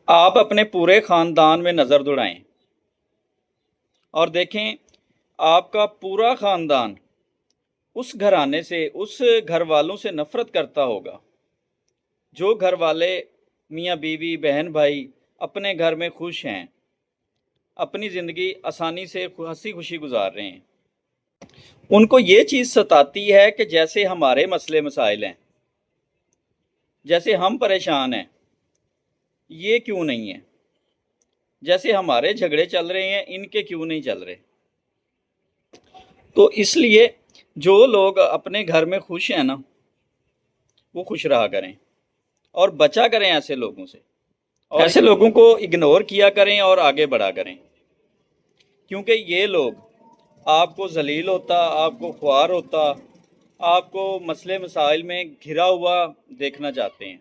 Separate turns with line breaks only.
آپ اپنے پورے خاندان میں نظر دوڑائیں اور دیکھیں آپ کا پورا خاندان اس گھرانے سے، اس گھر والوں سے نفرت کرتا ہوگا جو گھر والے میاں بیوی بہن بھائی اپنے گھر میں خوش ہیں، اپنی زندگی آسانی سے ہنسی خوشی گزار رہے ہیں۔ ان کو یہ چیز ستاتی ہے کہ جیسے ہمارے مسئلے مسائل ہیں، جیسے ہم پریشان ہیں، یہ کیوں نہیں ہے؟ جیسے ہمارے جھگڑے چل رہے ہیں، ان کے کیوں نہیں چل رہے؟ تو اس لیے جو لوگ اپنے گھر میں خوش ہیں نا، وہ خوش رہا کریں اور بچا کریں ایسے لوگوں سے، اور ایسے لوگوں کو اگنور کیا کریں اور آگے بڑھا کریں، کیونکہ یہ لوگ آپ کو ذلیل ہوتا، آپ کو خوار ہوتا، آپ کو مسئلے مسائل میں گھرا ہوا دیکھنا چاہتے ہیں۔